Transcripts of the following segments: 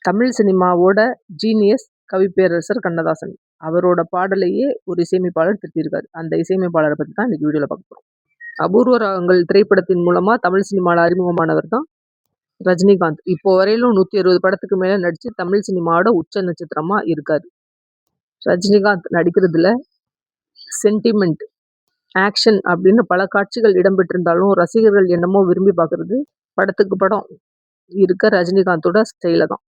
தமிழ் சினிமாவோட ஜீனியஸ் கவிப்பேரரசர் கண்ணதாசன். அவரோட பாடலையே ஒரு இசையமைப்பாளர் திருத்தியிருக்காரு. அந்த இசையமைப்பாளரை பற்றி தான் இன்னைக்கு வீடியோவில் பார்க்க போகிறோம். அபூர்வ ராகங்கள் திரைப்படத்தின் மூலமாக தமிழ் சினிமாவில் அறிமுகமானவர் தான் ரஜினிகாந்த். இப்போ வரையிலும் 160 படத்துக்கு மேலே நடித்து தமிழ் சினிமாவோட உச்ச நட்சத்திரமாக இருக்காரு. ரஜினிகாந்த் நடிக்கிறதுல சென்டிமெண்ட், ஆக்ஷன் அப்படின்னு பல காட்சிகள் இடம்பெற்றிருந்தாலும் ரசிகர்கள் என்னமோ விரும்பி பார்க்கறது படத்துக்கு படம் இருக்க ரஜினிகாந்தோட ஸ்டைல தான்.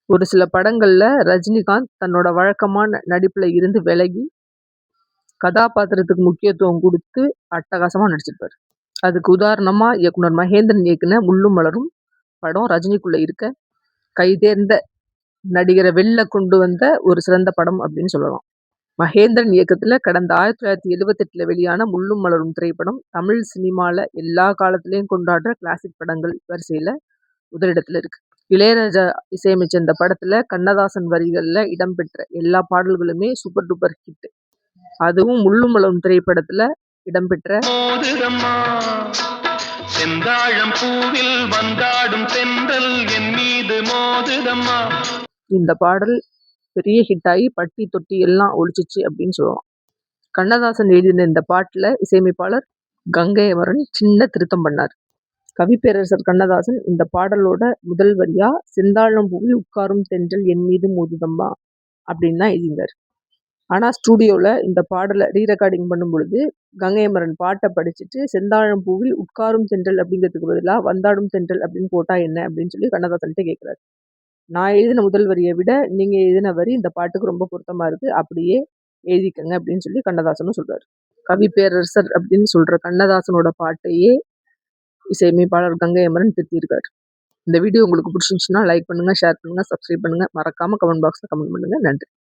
ஒரு சில படங்கள்ல ரஜினிகாந்த் தன்னோட வழக்கமான நடிப்புல இருந்து விலகி கதாபாத்திரத்துக்கு முக்கியத்துவம் கொடுத்து அட்டகாசமா நடிச்சிருப்பாரு. அதுக்கு உதாரணமா இயக்குனர் மகேந்திரன் இயக்குன முள்ளும் மலரும் படம் ரஜினிக்குள்ள இருக்க கைதேர்ந்த நடிகரை வெளில கொண்டு வந்த ஒரு சிறந்த படம் அப்படின்னு சொல்லலாம். மகேந்திரன் இயக்கத்துல கடந்த 1978 வெளியான முள்ளும் மலரும் திரைப்படம் தமிழ் சினிமால எல்லா காலத்திலையும் கொண்டாடுற கிளாசிக் படங்கள் வரிசையில முதலிடத்துல இருக்கு. இளையராஜா இசையமைச்ச இந்த படத்துல கண்ணதாசன் வரிகள்ல இடம்பெற்ற எல்லா பாடல்களுமே சூப்பர் டூப்பர் ஹிட். அதுவும் முள்ளும் மலரும் திரைப்படத்துல இடம்பெற்ற இந்த பாடல் பெரிய ஹிட் ஆகி பட்டி தொட்டி எல்லாம் ஒழிச்சிச்சு அப்படின்னு சொல்லலாம். கண்ணதாசன் எழுதின இந்த பாட்டுல இசையமைப்பாளர் கங்கை அமரன் சின்ன திருத்தம் பண்ணார். கவிப்பேரரசர் கண்ணதாசன் இந்த பாடலோட முதல் வரியா செந்தாழம் பூவில் உட்காரும் தென்றல் என் மீது மோதுதம்மா அப்படின்னு தான் எழுதினார். ஆனா ஸ்டூடியோல இந்த பாடலை ரீரெக்கார்டிங் பண்ணும் பொழுது கங்கை அமரன் பாட்டை படிச்சுட்டு செந்தாழம் பூவில் உட்காரும் தென்றல் அப்படிங்கிறதுக்கு பதிலாக வந்தாடும் தென்றல் அப்படின்னு போட்டா என்ன அப்படின்னு சொல்லி கண்ணதாசன்கிட்ட கேட்கிறாரு. நான் எழுதின முதல் வரியை விட நீங்க எழுதின வரி இந்த பாட்டுக்கு ரொம்ப பொருத்தமா இருக்கு, அப்படியே எழுதிக்கங்க அப்படின்னு சொல்லி கண்ணதாசனும் சொல்றாரு. கவிப்பேரரசர் அப்படின்னு சொல்ற கண்ணதாசனோட பாட்டையே இசையமைப்பாளர் கங்கை அமரன் திருத்தியிருக்காரு. இந்த வீடியோ உங்களுக்கு பிடிச்சிருந்துச்சுன்னா லைக் பண்ணுங்க, ஷேர் பண்ணுங்க, சப்ஸ்கிரைப் பண்ணுங்க, மறக்காம கமெண்ட் பாக்ஸ்ல கமெண்ட் பண்ணுங்க. நன்றி.